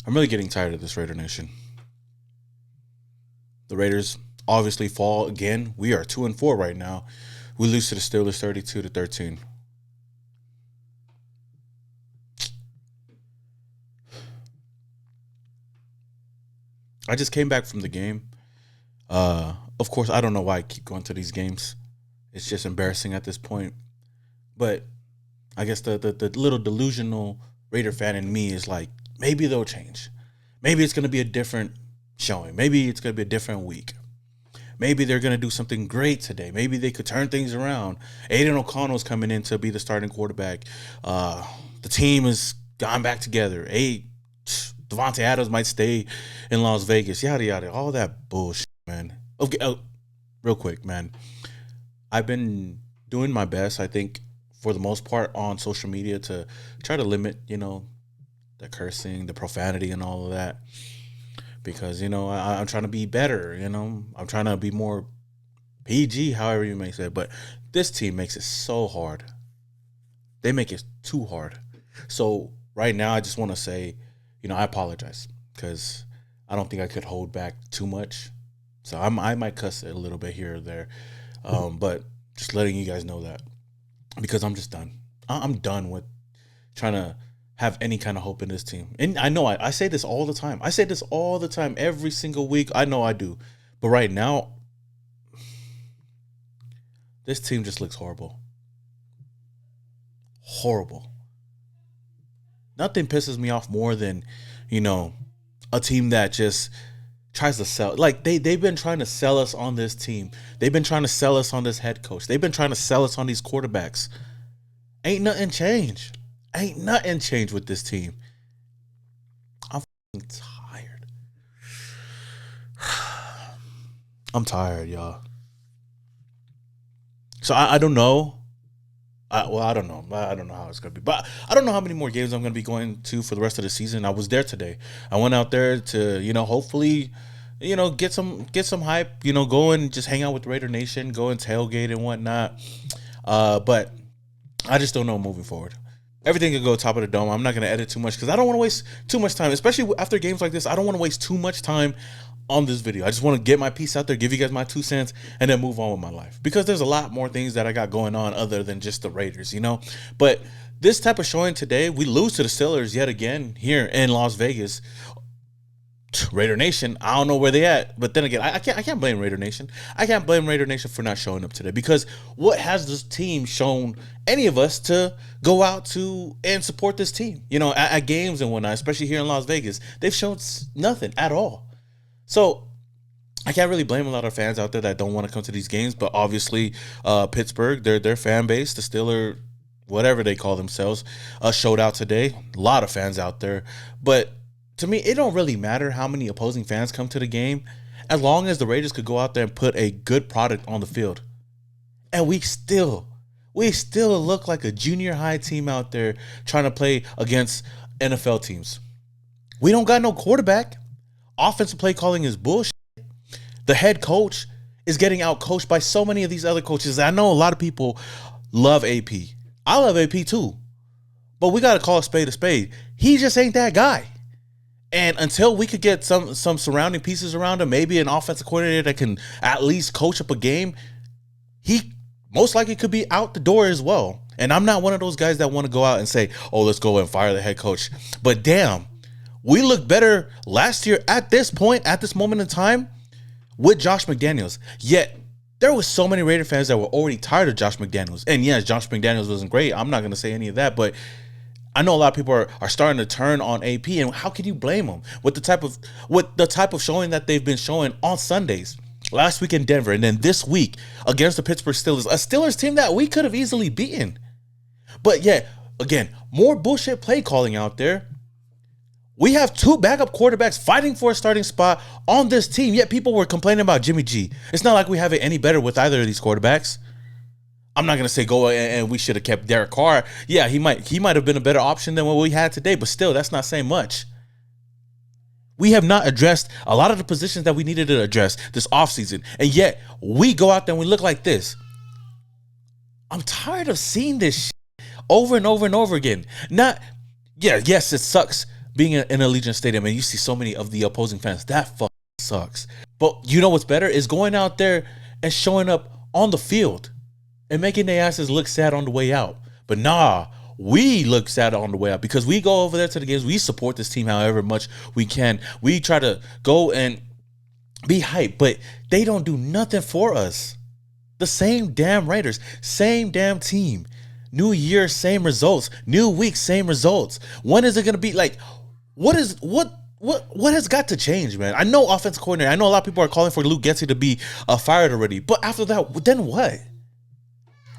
I'm really getting tired of this Raider Nation. The Raiders obviously fall again. We are 2-4 right now. We lose to the Steelers 32-13. I just came back from the game. Of course, I don't know why I keep going to these games. It's just embarrassing at this point. But I guess the little delusional Raider fan in me is like, maybe they'll change. Maybe it's going to be a different showing. Maybe it's going to be a different week. Maybe they're going to do something great today. Maybe they could turn things around. Aiden O'Connell's coming in to be the starting quarterback. The team has gone back together. Devontae Adams might stay in Las Vegas. Yada, yada. All that bullshit, man. Okay, real quick, man. I've been doing my best, I think, for the most part on social media to try to limit, the cursing, the profanity and all of that. Because, I'm trying to be better, I'm trying to be more PG, however you may say it. But this team makes it so hard. They make it too hard. So right now, I just want to say, I apologize because I don't think I could hold back too much. So I might cuss a little bit here or there. But just letting you guys know that because I'm just done. I'm done with trying to have any kind of hope in this team. And I know I say this all the time. I say this all the time, every single week. I know I do. But right now, this team just looks horrible. Horrible. Nothing pisses me off more than, a team that just tries to sell. Like, they've been trying to sell us on this team. They've been trying to sell us on this head coach. They've been trying to sell us on these quarterbacks. Ain't nothing changed. Ain't nothing changed with this team. I'm tired. I'm tired, y'all. So I don't know. I don't know. I don't know how it's going to be. But I don't know how many more games I'm going to be going to for the rest of the season. I was there today. I went out there to, hopefully, get some hype, go and just hang out with Raider Nation, go and tailgate and whatnot. But I just don't know moving forward. Everything could go top of the dome. I'm not going to edit too much because I don't want to waste too much time, especially after games like this. I don't want to waste too much time on this video. I just want to get my piece out there, give you guys my 2 cents, and then move on with my life. Because there's a lot more things that I got going on other than just the Raiders, But this type of showing today, we lose to the Steelers yet again here in Las Vegas. Raider Nation, I don't know where they at, but then again, I can't blame Raider Nation. I can't blame Raider Nation for not showing up today because what has this team shown any of us to go out to and support this team? At games and whatnot, especially here in Las Vegas, they've shown nothing at all. So I can't really blame a lot of fans out there that don't want to come to these games, but obviously Pittsburgh, their fan base, the Steelers, whatever they call themselves, showed out today. A lot of fans out there, but to me, it don't really matter how many opposing fans come to the game as long as the Raiders could go out there and put a good product on the field. And we still look like a junior high team out there trying to play against NFL teams. We don't got no quarterback. Offensive play calling is bullshit. The head coach is getting out coached by so many of these other coaches. I know a lot of people love AP. I love AP too. But we got to call a spade a spade. He just ain't that guy. And until we could get some surrounding pieces around him, maybe an offensive coordinator that can at least coach up a game, he most likely could be out the door as well. And I'm not one of those guys that want to go out and say, oh, let's go and fire the head coach. But damn, we looked better last year at this point, at this moment in time, with Josh McDaniels. Yet, there was so many Raider fans that were already tired of Josh McDaniels. And yes, Josh McDaniels wasn't great. I'm not going to say any of that, but I know a lot of people are starting to turn on AP, and how can you blame them with the type of showing that they've been showing on Sundays? Last week in Denver, and then this week against the Pittsburgh Steelers, a Steelers team that we could have easily beaten. But yeah, again, more bullshit play calling out there. We have 2 backup quarterbacks fighting for a starting spot on this team, yet people were complaining about Jimmy G. It's not like we have it any better with either of these quarterbacks. I'm not going to say go and we should have kept Derek Carr. Yeah, he might have been a better option than what we had today, but still, that's not saying much. We have not addressed a lot of the positions that we needed to address this offseason, and yet we go out there and we look like this. I'm tired of seeing this shit over and over and over again. Yes, it sucks being in Allegiant Stadium and you see so many of the opposing fans. That fucking sucks. But you know what's better is going out there and showing up on the field and making their asses look sad on the way out. But nah, we look sad on the way out because we go over there to the games. We support this team however much we can. We try to go and be hyped, but they don't do nothing for us. The same damn Raiders, same damn team. New year, same results. New week, same results. When is it gonna be like? What has got to change, man? I know offense coordinator. I know a lot of people are calling for Luke Getsy to be fired already. But after that, then what?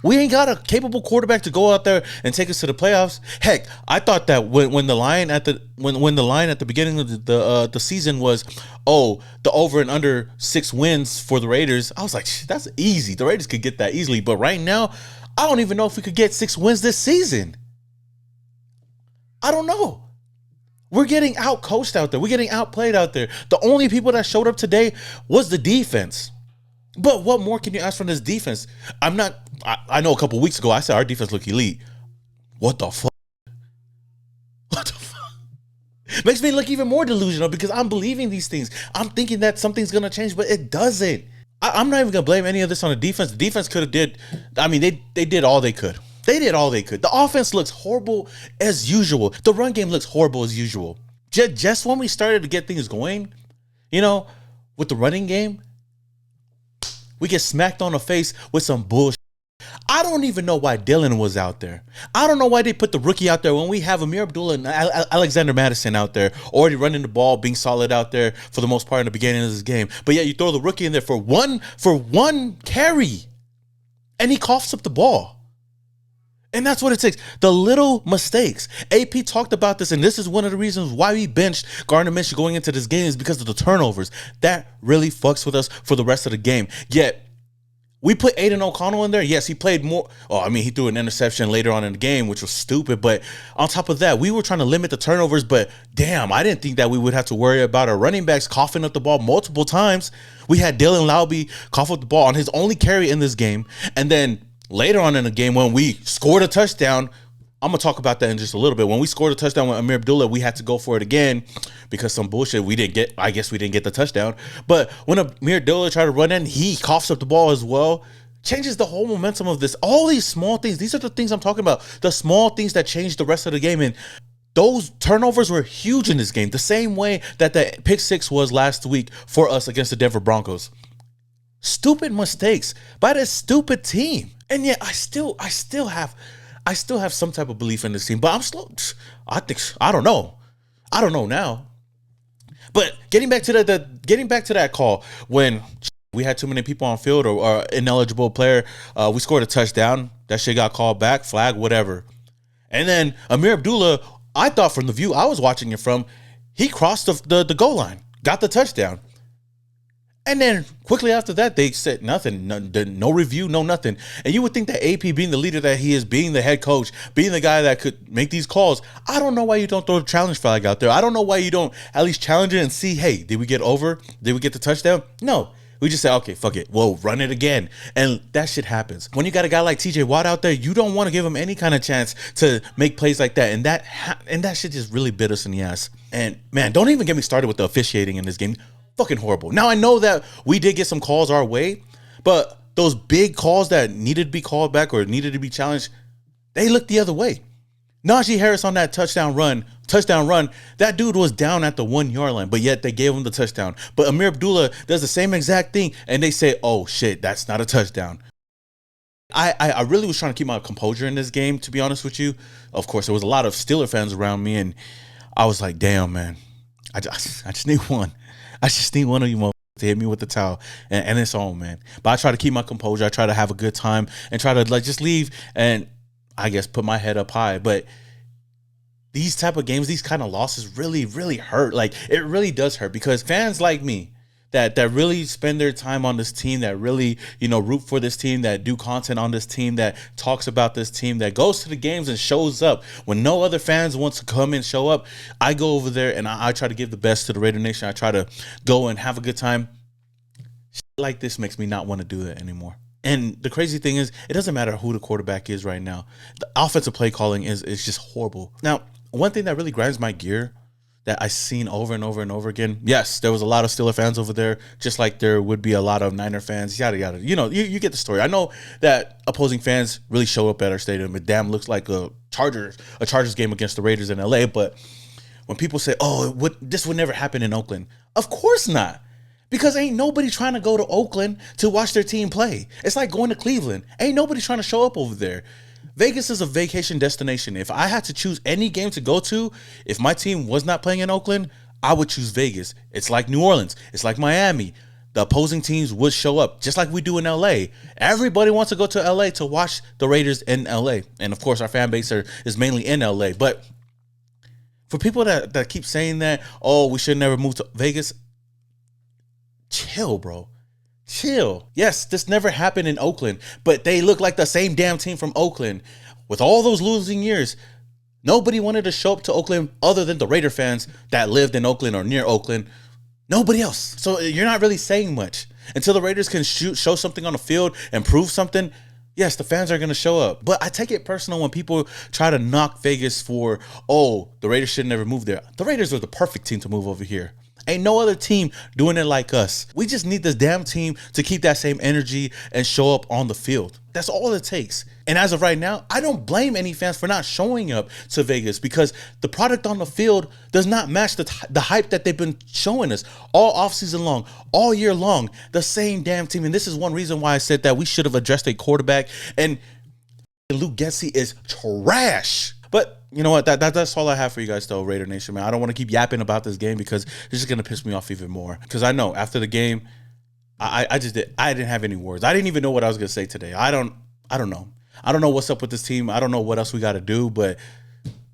We ain't got a capable quarterback to go out there and take us to the playoffs. Heck, I thought that when the line at the beginning of the season was, oh, the over and under 6 wins for the Raiders, I was like, that's easy. The Raiders could get that easily. But right now, I don't even know if we could get 6 wins this season. I don't know. We're getting out-coached out there. We're getting outplayed out there. The only people that showed up today was the defense. But what more can you ask from this defense? I know a couple weeks ago I said our defense looked elite. What the fuck? What the fuck? Makes me look even more delusional because I'm believing these things. I'm thinking that something's going to change, but it doesn't. I'm not even going to blame any of this on the defense. The defense could have did. I mean, they did all they could. They did all they could. The offense looks horrible as usual. The run game looks horrible as usual. Just when we started to get things going, with the running game, we get smacked on the face with some bullshit. I don't even know why Dylan was out there. I don't know why they put the rookie out there when we have Amir Abdullah and Alexander Madison out there already running the ball, being solid out there for the most part in the beginning of this game. But yeah, you throw the rookie in there for one carry, and he coughs up the ball. And that's what it takes. The little mistakes. AP talked about this, and this is one of the reasons why we benched Gardner Minshew going into this game is because of the turnovers. That really fucks with us for the rest of the game. Yet, we put Aiden O'Connell in there. Yes, he played more. He threw an interception later on in the game, which was stupid. But on top of that, we were trying to limit the turnovers. But damn, I didn't think that we would have to worry about our running backs coughing up the ball multiple times. We had Dylan Laube cough up the ball on his only carry in this game. And then later on in the game, when we scored a touchdown, I'm going to talk about that in just a little bit. When we scored a touchdown with Amir Abdullah, we had to go for it again because some bullshit we didn't get. I guess we didn't get the touchdown. But when Amir Abdullah tried to run in, he coughs up the ball as well. Changes the whole momentum of this. All these small things, these are the things I'm talking about. The small things that change the rest of the game. And those turnovers were huge in this game. The same way that the pick six was last week for us against the Denver Broncos. Stupid mistakes by this stupid team. And yet I still have some type of belief in this team, but I'm slow. I don't know now. But getting back to that call when we had too many people on field or ineligible player, we scored a touchdown. That shit got called back, flag, whatever. And then Amir Abdullah, I thought from the view I was watching it from, he crossed the goal line, got the touchdown. And then quickly after that, they said nothing, no review, no nothing. And you would think that AP, being the leader that he is, being the head coach, being the guy that could make these calls, I don't know why you don't throw the challenge flag out there. I don't know why you don't at least challenge it and see, hey, did we get over? Did we get the touchdown? No. We just say, okay, fuck it. Whoa, run it again. And that shit happens. When you got a guy like TJ Watt out there, you don't want to give him any kind of chance to make plays like that. And that shit just really bit us in the ass. And man, don't even get me started with the officiating in this game. Fucking horrible. Now I know that we did get some calls our way, but those big calls that needed to be called back or needed to be challenged, they looked the other way. Najee Harris on that touchdown run, that dude was down at the 1 yard line, but yet they gave him the touchdown. But Amir Abdullah does the same exact thing, and they say, oh shit, that's not a touchdown. I really was trying to keep my composure in this game, to be honest with you. Of course, there was a lot of Steeler fans around me, and I was like, damn, man, I just need one. I just need one of you motherfuckers to hit me with the towel, and it's on, man. But I try to keep my composure. I try to have a good time and try to just leave and I guess put my head up high. But these type of games, these kind of losses really, really hurt. Like, it really does hurt because fans like me that really spend their time on this team, that really, root for this team, that do content on this team, that talks about this team, that goes to the games and shows up when no other fans want to come and show up. I go over there and I try to give the best to the Raidernation. I try to go and have a good time. Shit like this makes me not want to do that anymore. And the crazy thing is, it doesn't matter who the quarterback is right now. The offensive play calling is just horrible. Now, one thing that really grinds my gear that I've seen over and over and over again. Yes, there was a lot of Steelers fans over there, just like there would be a lot of Niner fans, yada, yada. You get the story. I know that opposing fans really show up at our stadium. It damn looks like a Chargers game against the Raiders in LA. But when people say, oh, this would never happen in Oakland, of course not. Because ain't nobody trying to go to Oakland to watch their team play. It's like going to Cleveland. Ain't nobody trying to show up over there. Vegas is a vacation destination. If I had to choose any game to go to, if my team was not playing in Oakland, I would choose Vegas. It's like New Orleans. It's like Miami. The opposing teams would show up, just like we do in LA. Everybody wants to go to LA to watch the Raiders in LA. And, of course, our fan base is mainly in LA. But for people that keep saying that, oh, we should never move to Vegas, chill, bro. Chill. Yes, this never happened in Oakland, but they look like the same damn team from Oakland. With all those losing years, nobody wanted to show up to Oakland other than the Raider fans that lived in Oakland or near Oakland. Nobody else. So you're not really saying much. Until the Raiders can show something on the field and prove something, yes, the fans are going to show up. But I take it personal when people try to knock Vegas for, oh, the Raiders should never move there. The Raiders are the perfect team to move over here. Ain't no other team doing it like us. We just need this damn team to keep that same energy and show up on the field. That's all it takes. And as of right now, I don't blame any fans for not showing up to Vegas because the product on the field does not match the hype that they've been showing us all offseason long, all year long. The same damn team. And this is one reason why I said that we should have addressed a quarterback. And Luke Getsy is trash. But you know what? That's all I have for you guys, though, Raider Nation, man. I don't want to keep yapping about this game because it's just gonna piss me off even more. Because I know after the game, I didn't have any words. I didn't even know what I was gonna say today. I don't know. I don't know what's up with this team. I don't know what else we got to do, but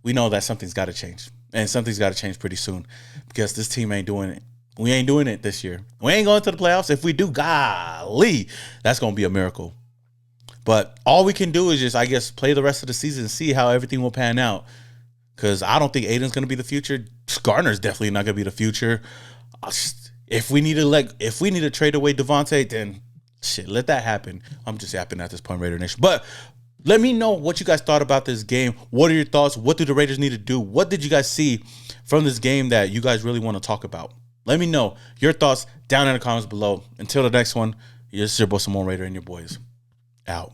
we know that something's got to change, and something's got to change pretty soon because this team ain't doing it. We ain't doing it this year. We ain't going to the playoffs. If we do, golly, that's gonna be a miracle. But all we can do is just, I guess, play the rest of the season and see how everything will pan out. Because I don't think Aiden's going to be the future. Gardner's definitely not going to be the future. If we need to trade away Devontae, then shit, let that happen. I'm just yapping at this point, Raider Nation. But let me know what you guys thought about this game. What are your thoughts? What do the Raiders need to do? What did you guys see from this game that you guys really want to talk about? Let me know your thoughts down in the comments below. Until the next one, this is your boy Simone Raider and your boys out.